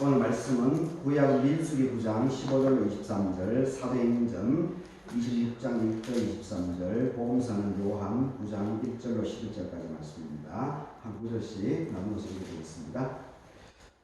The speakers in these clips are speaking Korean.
오늘 말씀은 구약 민수기 9장 15절로 23절, 사도행전 26장 1절 23절, 복음서는 요한 9장 1절로 11절까지 말씀입니다. 한 구절씩 나누어서 읽어드리겠습니다.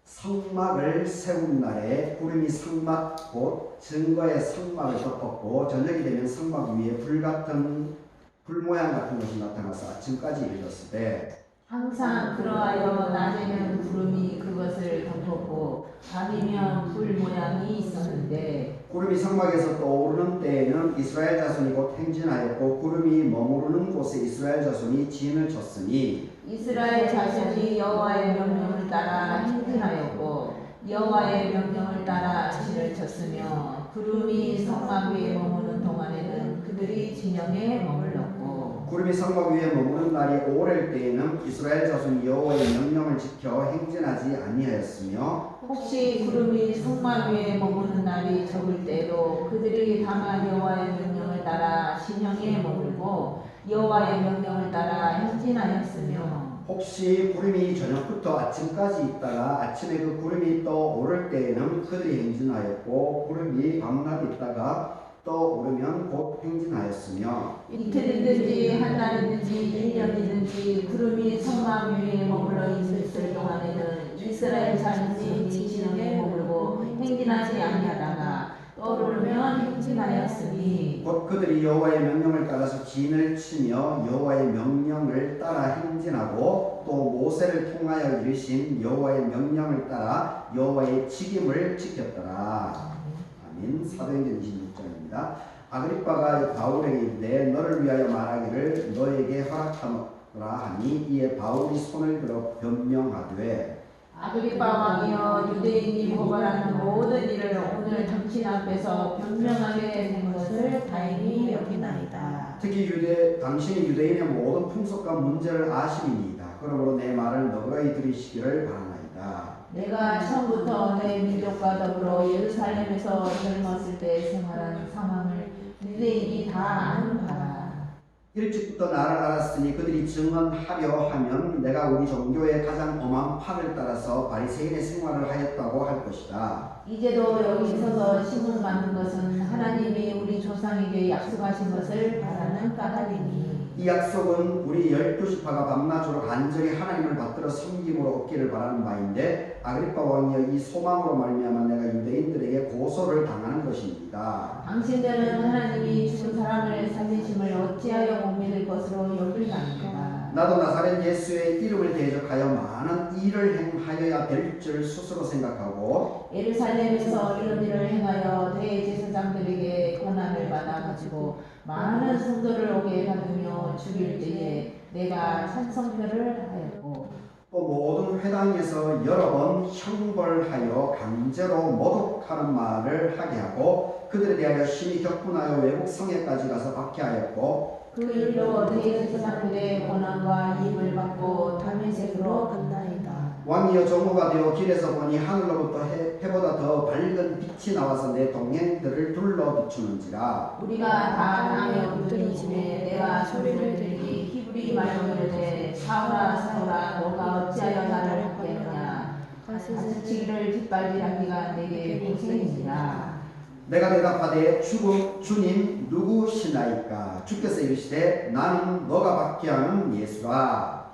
성막을 세운 날에 구름이 성막 곧 증거의 성막을 덮었고 저녁이 되면 성막 위에 불 모양 같은 것이 나타나서 아침까지 이르렀을 때 항상 그러하여 낮에는 구름이 그것을 덮었고 밤이면 불 모양이 있었는데 구름이 성막에서 떠오르는 때에는 이스라엘 자손이 곧 행진하였고 구름이 머무르는 곳에 이스라엘 자손이 진을 쳤으니 이스라엘 자손이 여호와의 명령을 따라 행진하였고 여호와의 명령을 따라 진을 쳤으며 구름이 성막 위에 머무는 동안에는 그들이 진영에 머물렀고 구름이 성막 위에 머무는 날이 오랜 때에는 이스라엘 자손이 여호와의 명령을 지켜 행진하지 아니하였으며 혹시 구름이 성막 위에 머무는 날이 적을 때도 그들이 다만 여호와의 명령을 따라 진영에 머물고 여호와의 명령을 따라 행진하였으며 혹시 구름이 저녁부터 아침까지 있다가 아침에 그 구름이 떠오를 때에는 그들이 행진하였고 구름이 밤낮 있다가 떠오르면 곧 행진하였으며 이틀이든지 한 달이든지 1년이든지 구름이 성막 위에 머물러 있을 동안에는 이스라엘 자손이 진영에 머물고 행진하지 아니하다가 떠오르면 행진하였으니 곧 그들이 여호와의 명령을 따라서 진을 치며 여호와의 명령을 따라 행진하고 또 모세를 통하여 이르신 여호와의 명령을 따라 여호와의 직임을 지켰더라. 아멘. 사도행전 26장입니다. 아그리빠가 바울에게 이르되 너를 위하여 말하기를 너에게 허락하노라 하니 이에 바울이 손을 들어 변명하되 아그리빠 왕이여 유대인이 고발하는 모든 일을 오늘 당신 앞에서 변명하게 된 것을 다행히 여기나이다. 특히 당신이 유대인의 모든 풍속과 문제를 아심이니이다. 그러므로 내 말을 너그러이 들으시기를 바라나이다. 내가 처음부터 내 민족과 더불어 예루살렘에서 젊었을 때 생활한 상황을 유대인이 다 아는 바라. 일찍부터 나를 알았으니 그들이 증언하려 하면 내가 우리 종교의 가장 엄한 판을 따라서 바리새인의 생활을 하였다고 할 것이다. 이제도 여기 서서 신문받는 것은 하나님이 우리 조상에게 약속하신 것을 바라는 까닭이니 이 약속은 우리 12지파가 밤낮으로 간절히 하나님을 받들어 섬김으로 얻기를 바라는 바인데 아그리빠 왕이여 이 소망으로 말미암아 내가 유대인들에게 고소를 당하는 것입니다. 당신들은 하나님이 죽은 사람을 살리심을 어찌하여 못 믿을 것으로 여기나이까. 나도 나사렛 예수의 이름을 대적하여 많은 일을 행하여야 될 줄 스스로 생각하고 예루살렘에서 이런 일을 행하여 대제사장들에게 고난을 받아 가지고 많은 성도를 오게 받으며 죽일 때에 내가 찬성표를 하였고 또 모든 회당에서 여러 번 형벌하여 강제로 모독하는 말을 하게 하고 그들에 대하여 심히 격분하여 외국 성에까지 가서 박해하였고 그 일로 대제사장들의 고난과 이임을 받고 다메섹으로 간나이다. 왕이여 정오가 되어 길에서 보니 하늘로부터 해보다 더 밝은 빛이 나와서 내 동행들을 둘러 비추는지라. 우리가 다 땅에 묻은 이즘에 내가 소리를 들기 히브리 말로 이르되 사울아 사울아 너가 어찌하여 나를 학대하느냐 가스치기를 뒷발질하기가 내게 고생이니라. 내가 대답하되 주님 누구시나이까? 주께서 이르시되 나는 너가 박해하는 예수라.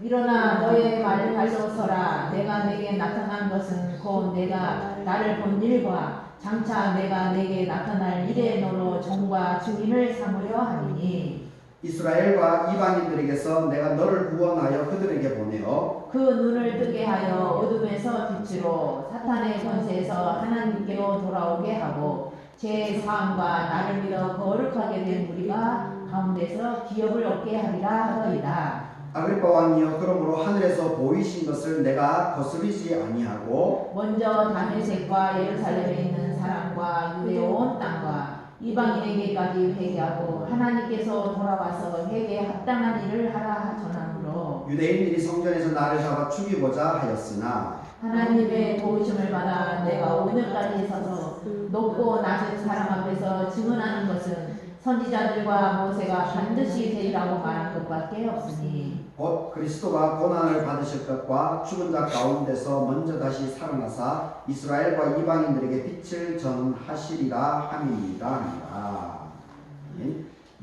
일어나 너의 말을 가지고 서라. 내가 내게 나타난 것은 곧 내가 나를 본 일과 장차 내가 내게 나타날 일에 너로 종과 증인을 삼으려 하리니 이스라엘과 이방인들에게서 내가 너를 구원하여 그들에게 보내어 그 눈을 뜨게 하여 어둠에서 빛으로 사탄의 권세에서 하나님께로 돌아오게 하고 제 사함과 나를 믿어 거룩하게 된 우리가 가운데서 기업을 얻게 하리라 하더이다. 아그리빠 왕이여 그러므로 하늘에서 보이신 것을 내가 거스르지 아니하고 먼저 다메섹과 예루살렘에 있는 사람과 유대 온 땅과 이방인에게까지 회개하고 하나님께서 돌아와서 회개에 합당한 일을 하라 전하므로 유대인들이 성전에서 나를 잡아 죽이고자 하였으나 하나님의 도우심을 받아 내가 오늘까지 서서 높고 낮은 사람 앞에서 증언하는 것은 선지자들과 모세가 반드시 되리라고 말한 것밖에 없으니 곧 그리스도가 고난을 받으실 것과 죽은 자 가운데서 먼저 다시 살아나사 이스라엘과 이방인들에게 빛을 전하시리라 함이니라 하니라.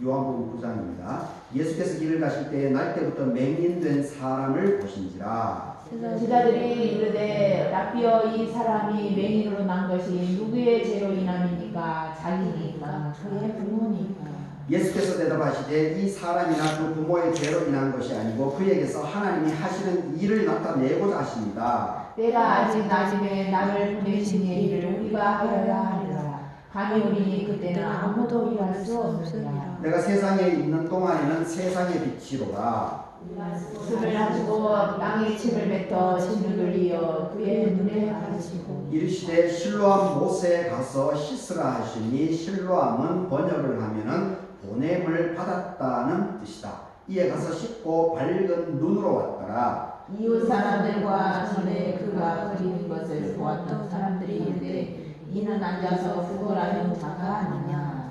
요한복음 9장입니다. 예수께서 길을 가실 때에 날 때부터 맹인된 사람을 보신지라. 제자들이 이르되 라비어 이 사람이 맹인으로 난 것이 누구의 죄로 인함이니까 자기니까 그의 부모니까 예수께서 대답하시되 이 사람이나 그 부모의 죄로 인한 것이 아니고 그에게서 하나님이 하시는 일을 나타내고자 하십니다. 때가 아직 낮음에 나를 보내신 일을 우리가 하여야 하리라. 감히 우리니 그때는 아무도 일할 수 없느니라. 내가 세상에 있는 동안에는 세상의 빛이로라. 숨을 하시고 땅에 침을 뱉어 진흙을 이어 그의 눈에 가르치고 이르시되 실로암 못에 가서 씻으라 하시니 실로암은 번역을 하면은 보냄을 받았다는 뜻이다. 이에 가서 씻고 밝은 눈으로 왔더라. 이웃 사람들과 전에 그가 그리는 것을 보았던 사람들이 이르되 이는 앉아서 구걸하는 자가 아니냐.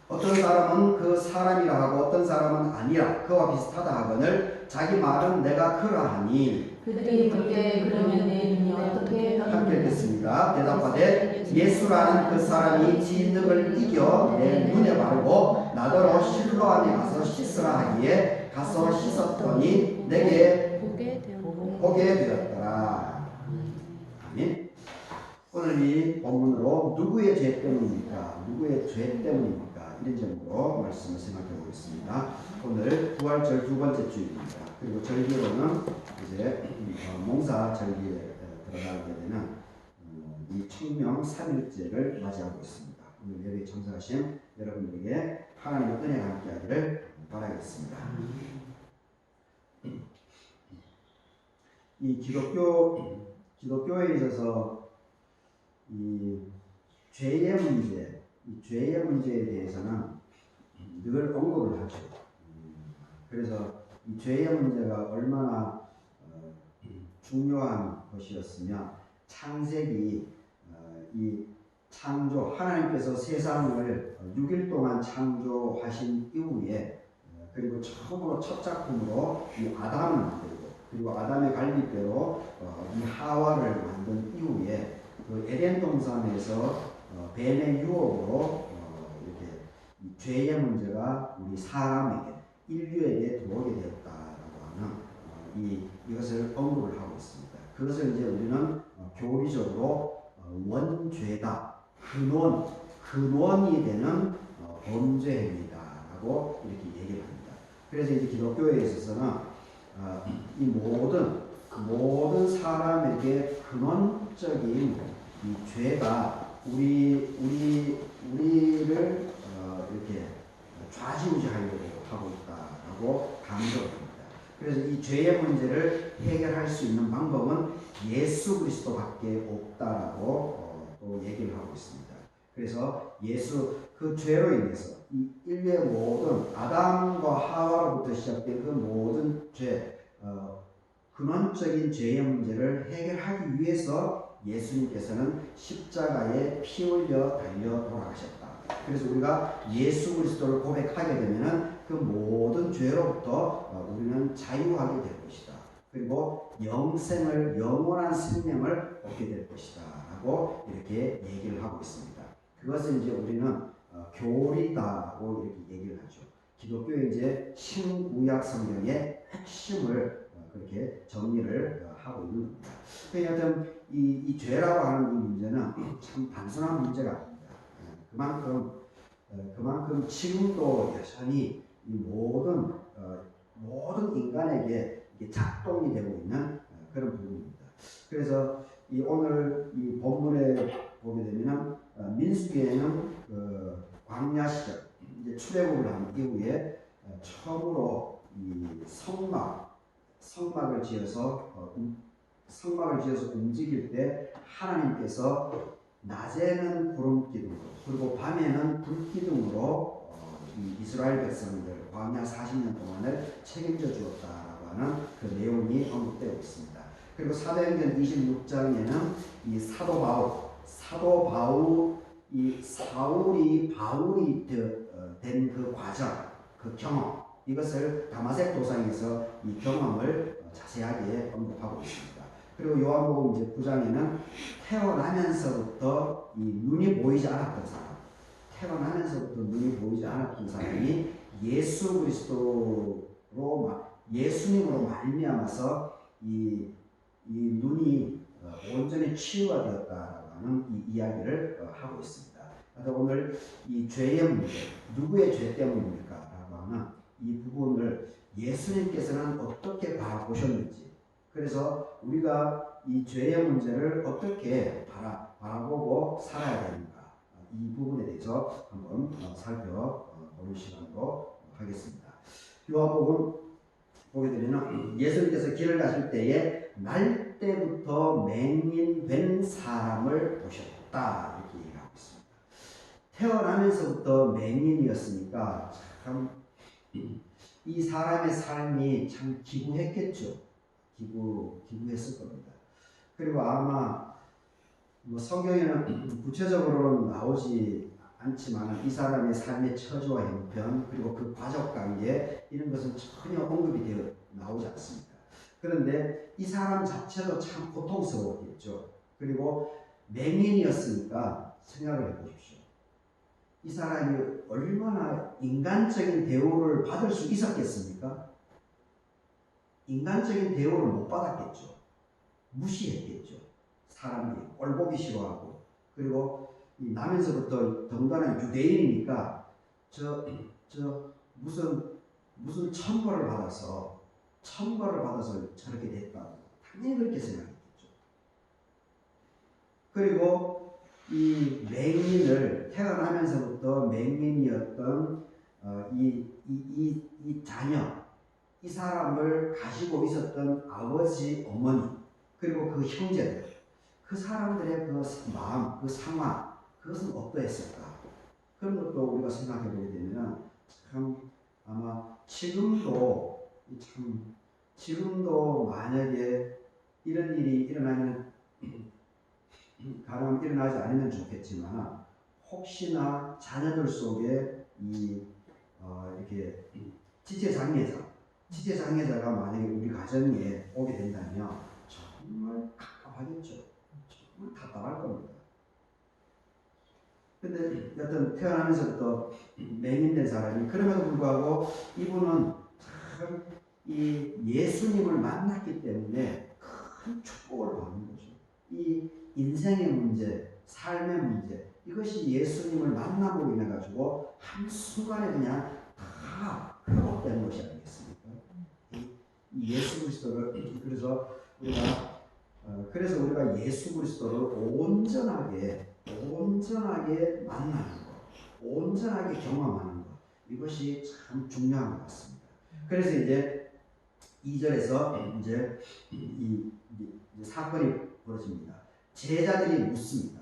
어떤 사람은 그 사람이라 하고 어떤 사람은 아니라 그와 비슷하다 하거늘 자기 말은 내가 그러하니 그들이 묻되 그러면 내 눈이 어떻게 함께 읽겠습니다. 대답하되 예수라는 그 사람이 진흙을 이겨 내 눈에 바르고 나더러 실로암에 가서 씻으라 하기에 가서 씻었더니 내게 보게 되었더라. 아멘. 오늘 이 본문으로 누구의 죄 때문입니까? 누구의 죄 때문입니까? 이런 점으로 말씀을 생각해 보겠습니다. 오늘 부활절 두 번째 주일입니다. 그리고 절기로는 이제 몽사 절기에 들어가게 되는 이 청명 3일째를 맞이하고 있습니다. 오늘 예배에 참석하신 여러분들에게 하나님의 은혜가 함께하기를 바라겠습니다. 이 기독교에 있어서 이 죄의 문제에 대해서는 늘 언급을 하죠. 그래서 이 죄의 문제가 얼마나 중요한 것이었으면 창세기 이 창조 하나님께서 세상을 6일 동안 창조하신 이후에 그리고 처음으로 첫 작품으로 이 아담을 만들고 그리고 아담의 갈빗대로 이 하와를 만든 이후에 그 에덴 동산에서 뱀의 유혹으로 이렇게 이 죄의 문제가 우리 사람에게 인류에게 들어오게 되었다라고 하는 이것을 언급을 하고 있습니다. 그것을 이제 우리는 교리적으로 원죄다, 근원이 되는 범죄 행위다라고 이렇게 얘기를 합니다. 그래서 이제 기독교에 있어서는 이 모든 사람에게 근원적인 이 죄가 우리를 이렇게 좌지우지하려고 하고 있다라고 강조합니다. 그래서 이 죄의 문제를 해결할 수 있는 방법은 예수 그리스도밖에 없다라고 또 얘기를 하고 있습니다. 그래서 그 죄로 인해서 이 인류의 모든 아담과 하와로부터 시작된 그 모든 죄, 근원적인 죄의 문제를 해결하기 위해서 예수님께서는 십자가에 피 흘려 달려 돌아가셨다. 그래서 우리가 예수 그리스도를 고백하게 되면은 그 모든 죄로부터 우리는 자유하게 될 것이다. 그리고 영원한 생명을 얻게 될 것이다. 라고 이렇게 얘기를 하고 있습니다. 그것을 이제 우리는 교리다라고 이렇게 얘기를 하죠. 기독교의 이제 신구약 성경의 핵심을 그렇게 정리를 하고 있는 겁니다. 그러니까 이 죄라고 하는 이 문제는 참 단순한 문제가 아닙니다. 그만큼 지금도 여전히 이 모든 인간에게 이게 작동이 되고 있는 그런 부분입니다. 그래서 오늘 이 본문에 보게 되면 민수기에는 광야 시절 이제 출애굽을 한 이후에 처음으로 이 성막을 지어서 움직일 때 하나님께서 낮에는 구름 기둥으로 그리고 밤에는 불 기둥으로 이 이스라엘 백성들 광야 40년 동안을 책임져 주었다라고 하는 그 내용이 언급되어 있습니다. 그리고 사도행전 26장에는 이 사도 바울 이 사울이 바울이 된 그 과정, 그 경험, 이것을 다마색 도상에서 이 경험을 자세하게 언급하고 있습니다. 그리고 요한복음 이제 9장에는 태어나면서부터 이 눈이 보이지 않았던 사람, 태어나면서부터 눈이 보이지 않았던 사람이 예수 그리스도로 예수님으로 말미암아서 이 눈이 온전히 치유가 되었다라고 하는 이 이야기를 하고 있습니다. 그래서 오늘 이 죄의 문제, 누구의 죄 때문입니까? 라고 하는 이 부분을 예수님께서는 어떻게 바라보셨는지, 그래서 우리가 이 죄의 문제를 어떻게 바라보고 살아야 되는가, 이 부분에 대해서 한번 살펴보는 시간으로 하겠습니다. 요한복음 보게 되면 예수님께서 길을 가실 때에 날 때부터 맹인된 사람을 보셨다, 이렇게 얘기하고 있습니다. 태어나면서부터 맹인이었으니까 참 이 사람의 삶이 참 기구했겠죠. 기구했을 겁니다. 그리고 아마 성경에는 구체적으로는 나오지 않지만 이 사람의 삶의 처지와 형편 그리고 그 가족 관계 이런 것은 전혀 언급이 되어 나오지 않습니다. 그런데 이 사람 자체도 참 고통스러웠겠죠. 그리고 맹인이었으니까 생각을 해보십시오. 이 사람이 얼마나 인간적인 대우를 받을 수 있었겠습니까? 인간적인 대우를 못 받았겠죠. 무시했겠죠. 사람들이 꼴보기 싫어하고, 그리고 나면서부터 더군다나 유대인이니까 무슨 천벌을 받아서 저렇게 됐다고 당연히 그렇게 생각했겠죠. 그리고 이 맹인을 태어나면서부터 맹인이었던 이 자녀, 이 사람을 가지고 있었던 아버지, 어머니, 그리고 그 형제들, 그 사람들의 그 마음, 그 상황, 그것은 어떠했을까? 그런 것도 우리가 생각해 보게 되면 참 아마 지금도 만약에 이런 일이 일어나면 가능하면 일어나지 않으면 좋겠지만 혹시나 자녀들 속에 이렇게 지체장애자가 만약에 우리 가정에 오게 된다면 정말 답답하겠죠. 정말 답답할 겁니다. 근데 여튼 태어나면서부터 맹인된 사람이 그럼에도 불구하고 이분은 참 이 예수님을 만났기 때문에 큰 축복을 받는 거죠. 이 인생의 문제, 삶의 문제, 이것이 예수님을 만남으로 인해 가지고 한순간에 그냥 다 회복되는 것이 아니겠습니까? 이 예수 그리스도를 그래서 우리가 예수 그리스도를 온전하게 만나는 것, 온전하게 경험하는 것, 이것이 참 중요한 것 같습니다. 그래서 이제 2절에서 이제 이 사건이 벌어집니다. 제자들이 묻습니다.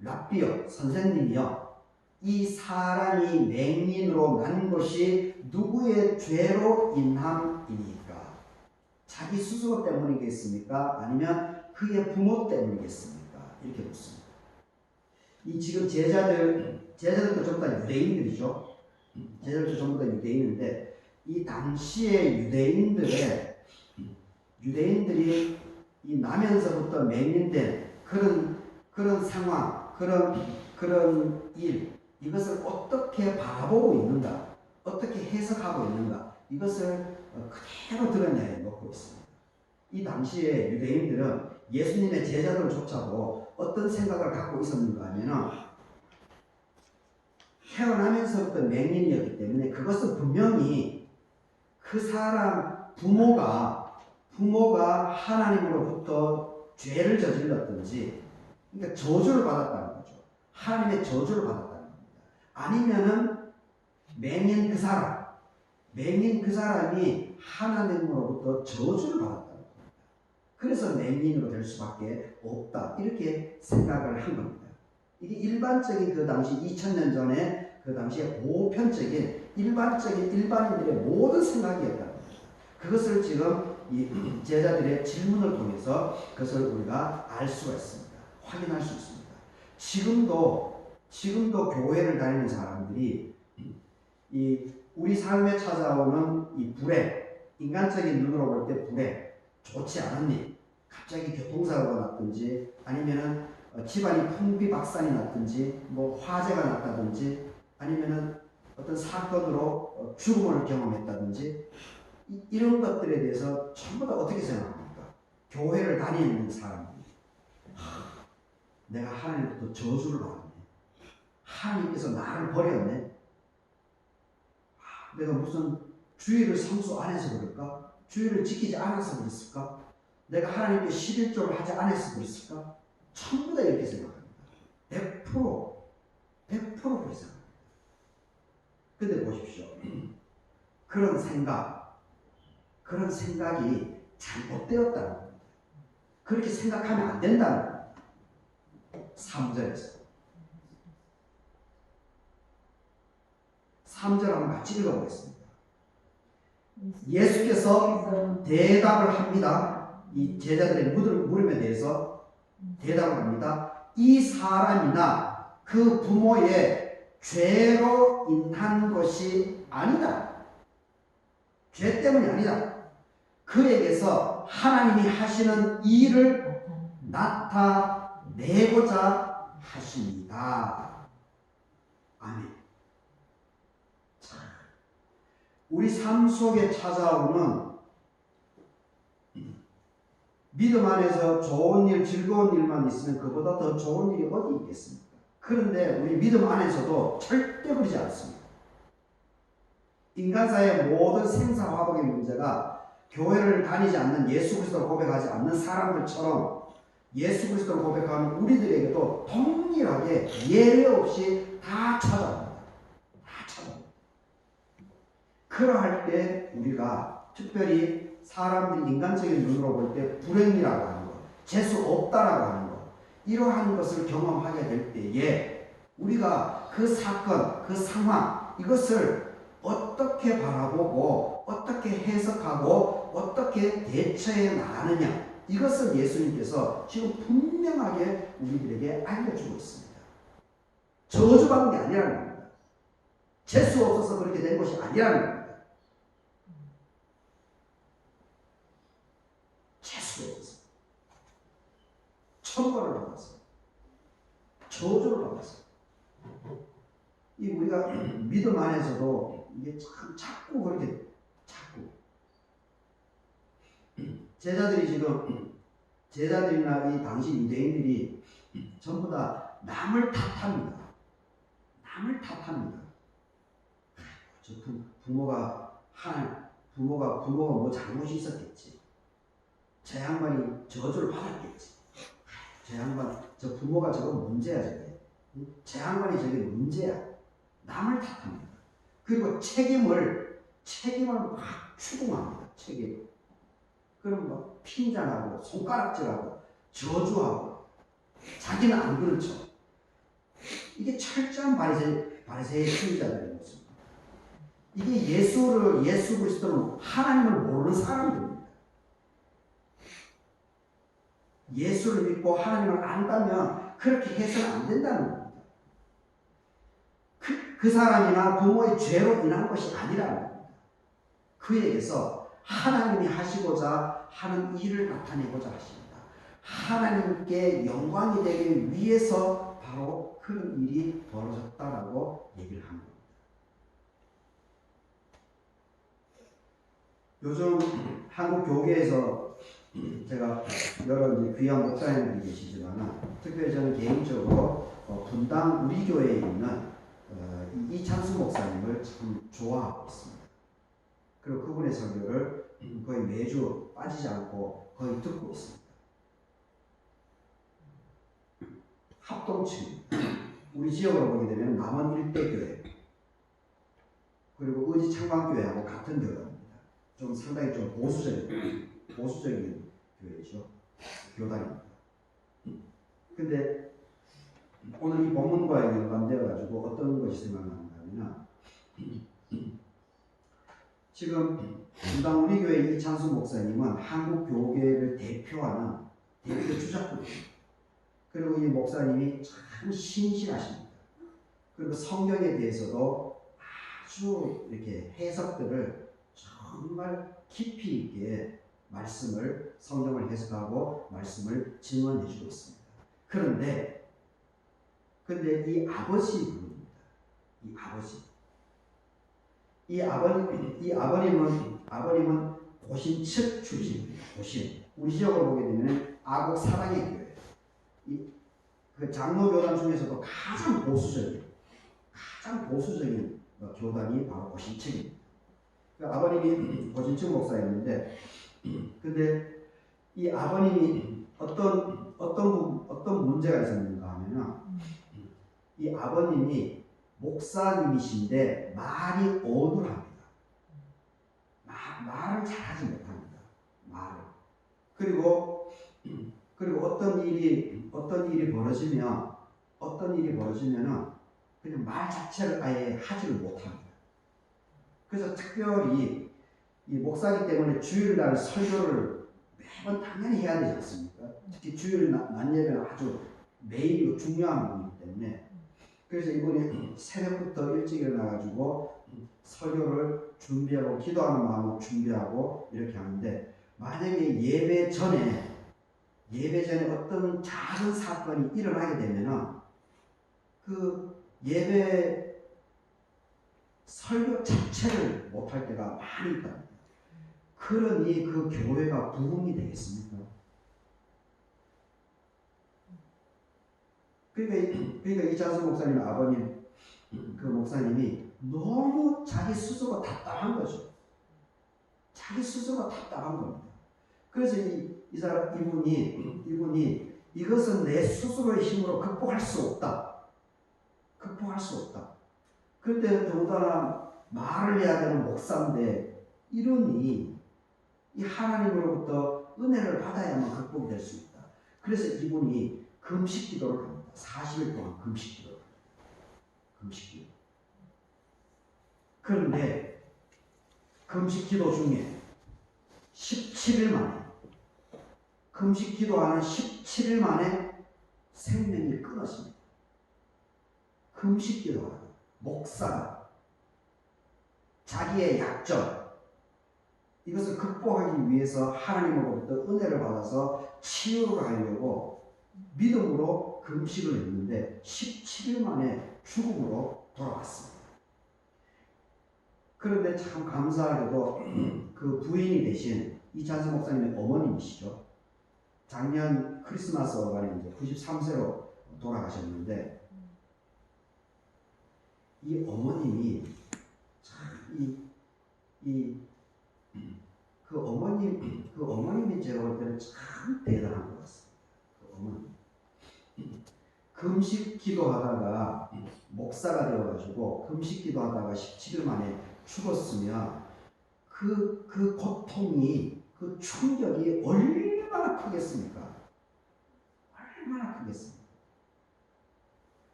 랍비여, 선생님이여, 이 사람이 맹인으로 난 것이 누구의 죄로 인함이니까? 자기 스스로 때문이겠습니까? 아니면 그의 부모 때문이겠습니까? 이렇게 묻습니다. 이 지금 제자들도 전부 다 유대인들이죠. 제자들도 전부 다 유대인인데 이 당시의 유대인들이 이 나면서부터 맹인된 그런 상황, 그런 일, 이것을 어떻게 바라보고 있는가, 어떻게 해석하고 있는가, 이것을 그대로 드러내 놓고 있습니다. 이 당시에 유대인들은 예수님의 제자들조차도 어떤 생각을 갖고 있었는가 하면은 태어나면서부터 맹인이었기 때문에 그것은 분명히 그 사람 부모가 하나님으로부터 죄를 저질렀든지, 그러니까 저주를 받았다는 거죠. 하나님의 저주를 받았다는 겁니다. 아니면은 맹인 그 사람이 하나님으로부터 저주를 받았다는 겁니다. 그래서 맹인으로 될 수밖에 없다. 이렇게 생각을 한 겁니다. 이게 일반적인 그 당시 2000년 전에 그 당시에 보편적인 일반적인 일반인들의 모든 생각이었다. 그것을 지금 이 제자들의 질문을 통해서 그것을 우리가 알 수가 있습니다. 확인할 수 있습니다. 지금도 교회를 다니는 사람들이 이 우리 삶에 찾아오는 이 불행, 인간적인 눈으로 볼 때 불행, 좋지 않은 일, 갑자기 교통사고가 났든지 아니면은 집안이 풍비박산이 났든지 뭐 화재가 났다든지 아니면은 어떤 사건으로 죽음을 경험했다든지 이런 것들에 대해서 전부 다 어떻게 생각합니까? 교회를 다니는 사람들이 내가 하나님부터 저주를 받았네. 하나님께서 나를 버렸네. 내가 무슨 주의를 성수 안 해서 그럴까? 주의를 지키지 않아서 그랬을까? 내가 하나님께 11조를 하지 않아서 그랬을까? 전부 다 이렇게 생각합니다. 100% 그렇게 생각합니다. 근데 보십시오. 그런 생각이 잘못되었다는 겁니다. 그렇게 생각하면 안 된다는 겁니다. 3절에서 3절 한번 같이 읽어보겠습니다. 예수께서 대답을 합니다. 이 제자들의 물음에 대해서 대답을 합니다. 이 사람이나 그 부모의 죄로 인한 것이 아니다. 죄 때문이 아니다. 그에게서 하나님이 하시는 일을 나타내고자 하십니다. 아멘. 우리 삶 속에 찾아오는 믿음 안에서 좋은 일, 즐거운 일만 있으면 그보다 더 좋은 일이 어디 있겠습니까? 그런데 우리 믿음 안에서도 절대 그러지 않습니다. 인간사의 모든 생사화복의 문제가 교회를 다니지 않는 예수 그리스도를 고백하지 않는 사람들처럼 예수 그리스도를 고백하는 우리들에게도 동일하게 예외 없이 다 찾아옵니다. 다 찾아옵니다. 그러할 때 우리가 특별히 사람들이 인간적인 눈으로 볼 때 불행이라고 하는 것, 재수 없다라고 하는 것, 이러한 것을 경험하게 될 때에 우리가 그 사건, 그 상황, 이것을 어떻게 바라보고 어떻게 해석하고 어떻게 대처해 나가느냐, 이것을 예수님께서 지금 분명하게 우리들에게 알려주고 있습니다. 저주받는 게 아니라는 겁니다. 재수 없어서 그렇게 된 것이 아니라는 겁니다. 재수 없어서 천벌을 받았어. 저주를 받았어. 이 우리가 믿음 안에서도 이게 참 자꾸 그렇게 제자들이나 이 당시 유대인들이 전부 다 남을 탓합니다. 남을 탓합니다. 저 부모가 뭐 잘못이 있었겠지. 저 양반이 저주를 받았겠지. 저 양반, 저 부모가 저거 문제야, 저게. 저 양반이 저게 문제야. 남을 탓합니다. 그리고 책임을 막 추궁합니다. 책임. 그럼 뭐 핀잔하고 손가락질하고 저주하고 자기는 안 그런 척. 이게 철저한 바리새의 신자들의 모습입니다. 이게 예수 그리스도는 하나님을 모르는 사람들입니다. 예수를 믿고 하나님을 안다면 그렇게 해서는 안 된다는 겁니다. 그 사람이나 부모의 죄로 인한 것이 아니라는 겁니다. 그에게서 하나님이 하시고자 하는 일을 나타내고자 하십니다. 하나님께 영광이 되기 위해서 바로 그런 일이 벌어졌다라고 얘기를 합니다. 요즘 한국 교계에서 제가 여러 이제 귀한 목사님들이 계시지만 특별히 저는 개인적으로 분당 우리 교회에 있는 이창수 목사님을 참 좋아하고 있습니다. 그리고 그분의 설교를 거의 매주 빠지지 않고 거의 듣고 있습니다. 합동층, 우리 지역으로 보게 되면 남원 일대교회 그리고 의지 창광교회하고 같은 교회입니다. 좀 상당히 좀 보수적인 교회죠. 교단입니다. 근데 오늘 이 본문과 연관되어 가지고 어떤 것이 생각나는가 하면 지금 분당 우리 교회 이찬수 목사님은 한국 교계를 대표하는 대표 주자급입니다. 그리고 이 목사님이 참 신실하십니다. 그리고 성경에 대해서도 아주 이렇게 해석들을 정말 깊이 있게 말씀을 성경을 해석하고 말씀을 증언해 주고 있습니다. 근데 이 아버지입니다. 이 아버님은 고신측 출신입니다. 고신. 우리 지역으로 보게 되면 아곡 사랑의 교회. 그 장로 교단 중에서도 가장 보수적인 교단이 바로 고신측입니다. 그 아버님이 고신측 목사였는데, 근데 이 아버님이 어떤 문제가 있었는가 하면은 이 아버님이 목사님이신데 말이 어눌합니다. 말을 잘하지 못합니다. 말을. 그리고 어떤 일이 벌어지면은 그냥 말 자체를 아예 하지를 못합니다. 그래서 특별히 이 목사기 때문에 주일날 설교를 매번 당연히 해야 되지 않습니까? 특히 주일 낮 예배는 아주 매일 중요한 부분이기 때문에 그래서 이번에 새벽부터 일찍 일어나가지고 설교를 준비하고 기도하는 마음으로 준비하고 이렇게 하는데 만약에 예배 전에 어떤 작은 사건이 일어나게 되면은 그 예배 설교 자체를 못할 때가 많이 있답니다. 그러니 그 교회가 부흥이 되겠습니까? 그러니까 이찬수 목사님 아버님 그 목사님이 너무 자기 스스로가 답답한 거죠. 자기 스스로가 답답한 겁니다. 그래서 이분이 이것은 내 스스로의 힘으로 극복할 수 없다. 그런데 더군다나 말을 해야 되는 목사인데 이러니 이 하나님으로부터 은혜를 받아야만 극복이 될 수 있다. 그래서 이분이 금식 기도를 합니다. 40일 동안 금식 기도. 그런데 금식 기도 중에 17일 만에 금식 기도하는 17일 만에 생명이 끊어집니다. 금식 기도하는 목사가 자기의 약점 이것을 극복하기 위해서 하나님으로부터 은혜를 받아서 치유를 하려고 믿음으로 금식을 했는데 17일 만에 죽음으로 돌아왔습니다. 그런데 참 감사하게도 그 부인이 되신 이찬수 목사님의 어머님이시죠. 작년 크리스마스 어간에 이제 93세로 돌아가셨는데 이 어머님이 참 그 어머님이 제가 볼 때는 참 대단한 것 같습니다. 그 어머님. 금식 기도하다가 목사가 되어가지고 금식 기도하다가 17일 만에 죽었으면 그 고통이 그 충격이 얼마나 크겠습니까?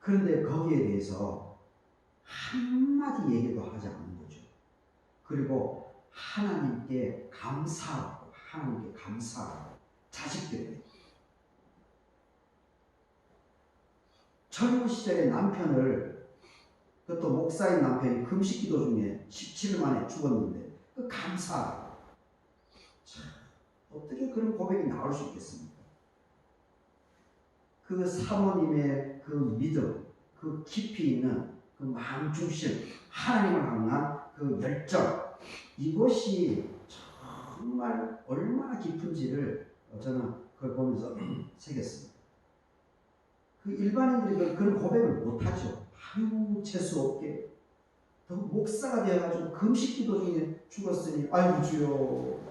그런데 거기에 대해서 한마디 얘기도 하지 않는 거죠. 그리고 하나님께 감사하고 자식들에게 젊은 시절에 남편을 그것도 목사인 남편이 금식기도 중에 17일 만에 죽었는데 그 감사하고 참 어떻게 그런 고백이 나올 수 있겠습니까? 그 사모님의 그 믿음, 그 깊이 있는 그 마음 중심, 하나님을 향한 그 열정 이것이 정말 얼마나 깊은지를 저는 그걸 보면서 새겼습니다. 그 일반인들이 그런 고백을 못하죠. 아유 재수없게 더 목사가 되어가지고 금식기도 중에 죽었으니 아이고 주여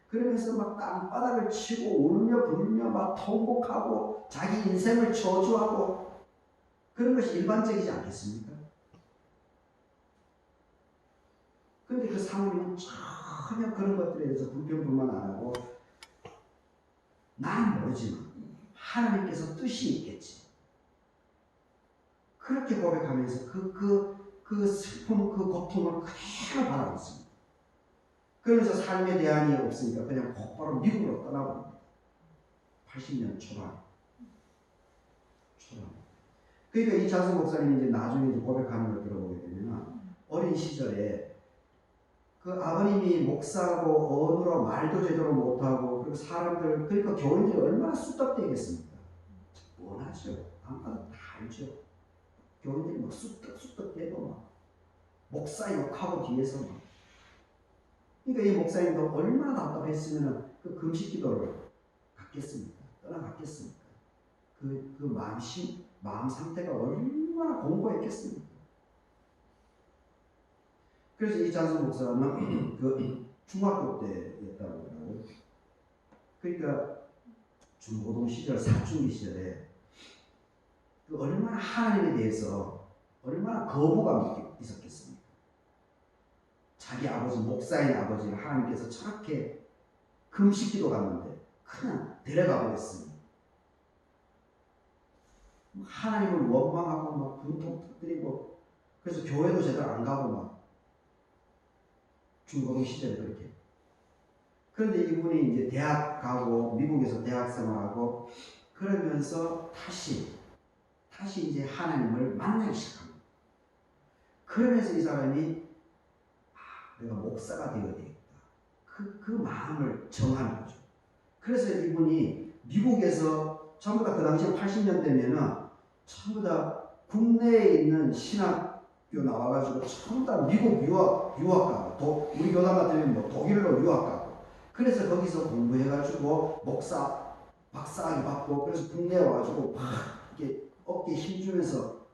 그러면서 막 땅바닥을 치고 울며 불며 막 통곡하고 자기 인생을 저주하고 그런 것이 일반적이지 않겠습니까? 그런데 그 사모님은 전혀 그런 것들에 대해서 불평불만 안 하고 나는 모르지만 하나님께서 뜻이 있겠지. 그렇게 고백하면서 그 슬픔, 그 고통을 그대로 받아봤습니다. 그러면서 삶의 대안이 없으니까 그냥 곧바로 미국으로 떠나봅니다. 80년 초반. 그러니까 이 장성 목사님이 이제 나중에 이제 고백하는 걸 들어보게 되면 어린 시절에 그 아버님이 목사하고 어느로 말도 제대로 못하고 그리고 사람들 그러니까 교인들이 얼마나 쑥덕대겠습니까? 뻔하죠. 안 봐도 다 알죠. 교인들이 막 쑥덕대고 막 목사 욕하고 뒤에서 막. 그러니까 이 목사님도 얼마나 답답했으면 그 금식 기도를 갖겠습니까? 떠나갔겠습니까? 그 마음 상태가 얼마나 공고했겠습니까? 그래서 이 장성 목사는 그 중학교 때였다고 하더라고요. 그러니까 중고등 시절, 사춘기 시절에 그 얼마나 하나님에 대해서 얼마나 거부감이 있었겠습니까? 자기 아버지, 목사인 아버지를 하나님께서 저렇게 금식기도 갔는데 그냥 데려가 버렸습니다. 하나님을 원망하고 막 분통 터뜨리고 그래서 교회도 제대로 안 가고 막 중고등 시절에 그렇게. 그런데 이분이 이제 대학 가고 미국에서 대학 생활하고 그러면서 다시 이제 하나님을 만나기 시작합니다. 그러면서 이 사람이 내가 목사가 되어야 되겠다. 그 마음을 정하는 거죠. 그래서 이분이 미국에서 전부 다 그 당시에 80년대면은 전부 다 국내에 있는 신학교 나와가지고 전부 다 미국 유학 가고 우리 교단 같은 뭐 독일로 유학 가고 그래서 거기서 공부해가지고 목사 박사학위 받고 그래서 국내에 와가지고 막 이렇게 어깨에 힘주면서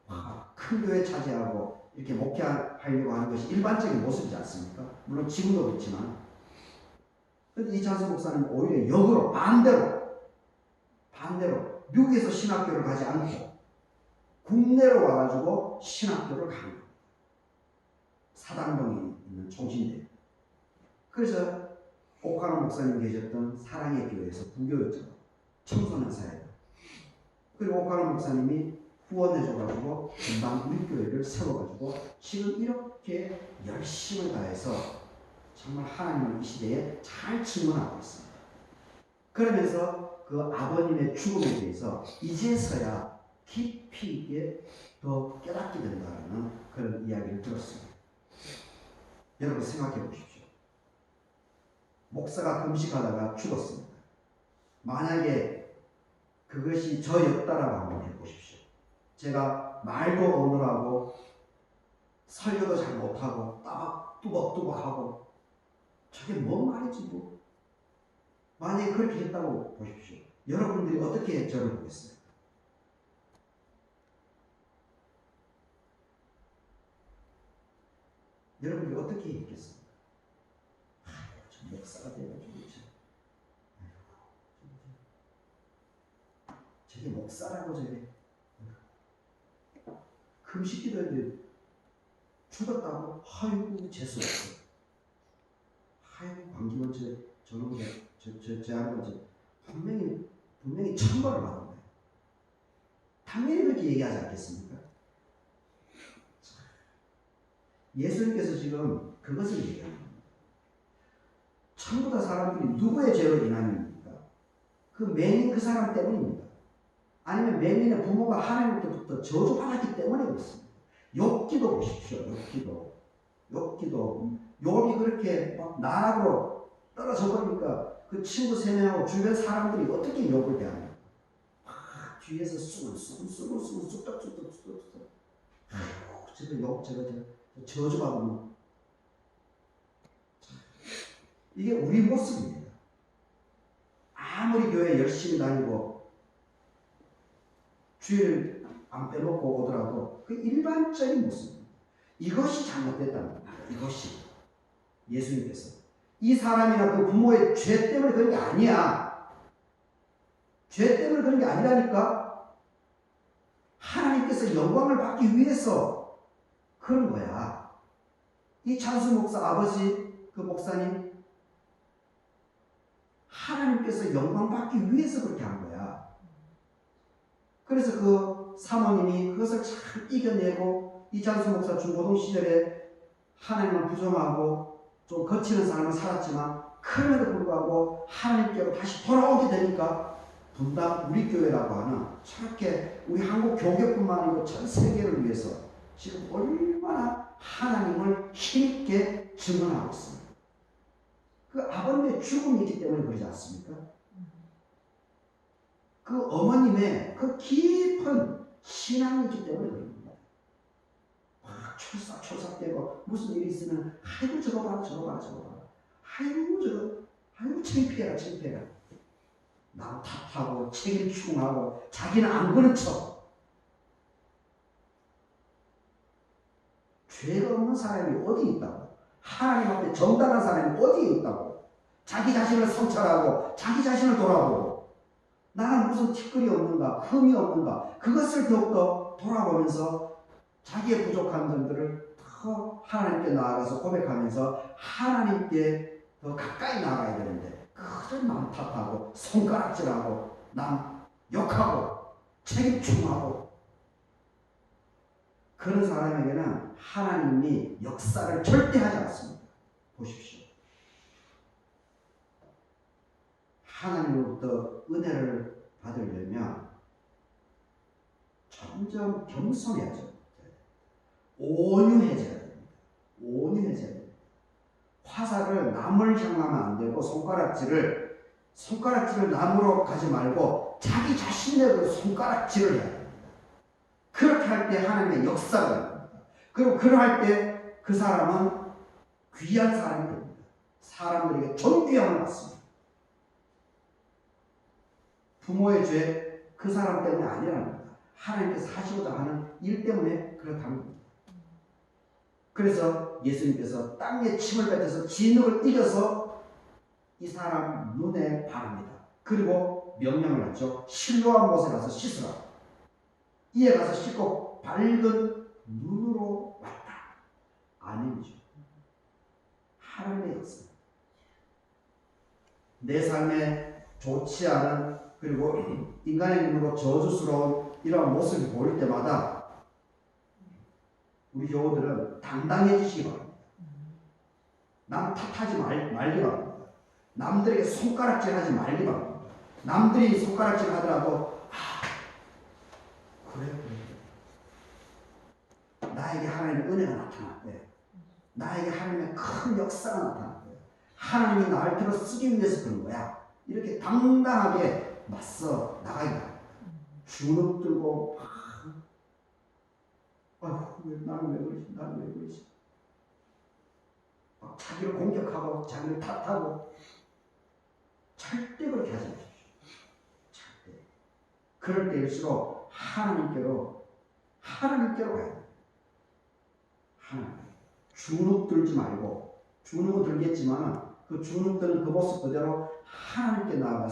큰 교회 차지하고 이렇게 목회하려고 하는 것이 일반적인 모습이지 않습니까? 물론 지금도 그렇지만. 그런데 이 장성 목사는 오히려 역으로 반대로 미국에서 신학교를 가지 않고 국내로 와가지고 신학교를 간 거예요. 사당동에 있는 총신대. 그래서 오카노 목사님 계셨던 사랑의 교회에서 부교였죠. 청소년 사회다. 그리고 오카노 목사님이 후원해줘가지고 금방 우리 교회를 세워가지고 지금 이렇게 열심을 다해서 정말 하나님을 이 시대에 잘 증언하고 있습니다. 그러면서 그 아버님의 죽음에 대해서 이제서야 깊이 있게 더 깨닫게 된다는 그런 이야기를 들었습니다. 여러분 생각해 보십시오. 목사가 금식하다가 죽었습니다. 만약에 그것이 저였다라고 한번 해보십시오. 제가 말도 어눌하고 설교도 잘 못하고 뚜벅뚜벅하고 저게 뭔 말이지 뭐. 만약에 그렇게 했다고 보십시오. 여러분들이 어떻게 저를 보겠어요? 여러분들이 어떻게 했겠습니까? 저 목사가 돼가지고 저게 목사라고 저게 금식기도 했는데 죽었다고? 아이고 재수없어. 아이고 광기만 저놈 제 할아버지 분명히 천벌을 받은 거예요. 당연히 그렇게 얘기하지 않겠습니까? 예수님께서 지금 그것을 얘기하는 겁니다. 전부 다 사람들이 누구의 죄로 인함입니까? 그 맹인 그 사람 때문입니다. 아니면 맹인의 부모가 하나님께부터 저주받았기 때문에 그렇습니다. 욥기도 보십시오. 욥기도 욥이 그렇게 막 나락으로 떨어져 버리니까 그 친구 3명하고 주변 사람들이 어떻게 욥을 대하냐. 뒤에서 쑥덕. 아이고, 저거 저주받으면. 이게 우리 모습입니다. 아무리 교회 열심히 다니고 주일을 안 빼먹고 오더라도 그 일반적인 모습입니다. 이것이 잘못됐다는 겁니다. 이것이 예수님께서 이 사람이나 그 부모의 죄 때문에 그런 게 아니야. 죄 때문에 그런 게 아니라니까. 하나님께서 영광을 받기 위해서 그런 거야. 이 장수 목사 아버지 그 목사님 하나님께서 영광 받기 위해서 그렇게 한 거야. 그래서 그 사모님이 그것을 잘 이겨내고 이찬수 목사 중고등 시절에 하나님을 부정하고 좀 거치는 삶을 살았지만 그럼에도 불구하고 하나님께로 다시 돌아오게 되니까 분당 우리 교회라고 하는 저렇게 우리 한국 교계뿐만 아니고 전 세계를 위해서 지금 얼마나 하나님을 힘있게 증언하고 있습니다. 그 아버님의 죽음이 있기 때문에 그러지 않습니까? 그 어머님의 그 깊은 신앙이 있기 때문에 그럽니다. 막 철삭철삭대고 무슨 일이 있으면 아이고 저거 봐라 저거 봐라 저거 봐라 아이고 저거 아이고 창피해라 창피해라 남 탓하고 책임 추궁하고 자기는 안 그런 척. 죄가 없는 사람이 어디 있다고? 하나님 앞에 정당한 사람이 어디에 있다고? 자기 자신을 성찰하고 자기 자신을 돌아보고 나는 무슨 티끌이 없는가 흠이 없는가 그것을 더욱더 돌아보면서 자기의 부족한 점들을 더 하나님께 나아가서 고백하면서 하나님께 더 가까이 나아가야 되는데 그저 남 탓하고 손가락질하고 남 욕하고 책임 추궁하고 그런 사람에게는 하나님이 역사를 절대 하지 않습니다. 보십시오. 하나님으로부터 은혜를 받으려면 점점 겸손해야죠. 온유해져야 됩니다. 온유해져야 됩니다. 화살을 남을 향하면 안 되고 손가락질을 남으로 가지 말고 자기 자신의 그 손가락질을 해야 됩니다. 그렇게 할 때 하나님의 역사가 됩니다. 그리고 그러할 때 그 사람은 귀한 사람이 됩니다. 사람들에게 존귀함을 받습니다. 부모의 죄 그 사람 때문에 아니랍니다. 하나님께서 하시고자 하는 일 때문에 그렇다는 겁니다. 그래서 예수님께서 땅에 침을 뱉어서 진흙을 이겨서 이 사람 눈에 바릅니다. 그리고 명령을 했죠. 실로암 못에 가서 씻으라. 이에 가서 씻고 밝은 눈으로 왔다. 아니죠. 하나님의 역사. 내 삶에 좋지 않은 그리고 인간의 눈으로 저주스러운 이러한 모습이 보일 때마다 우리 교우들은 당당해지시기 바랍니다. 남 탓하지 말기 바랍니다. 남들에게 손가락질하지 말기 바랍니다. 남들이 손가락질 하더라도 그래 나에게 하나님의 은혜가 나타났대. 나에게 하나님의 큰 역사가 나타났대. 하나님이 나를 들어 쓰기 위해서 그런 거야. 이렇게 당당하게 맞서 나가야 합니다. 주눅 들고 나는 왜 그러지? 나는 왜 그러지? 막 자기를 공격하고 자기를 탓하고 절대 그렇게 하지 마십시오. 절대. 그럴 때일수록 하나님께로 가야 돼요. 하나님. 주눅 들지 말고 주눅은 들겠지만 그 주눅 드는 그 모습 그대로 하나님께 나아가서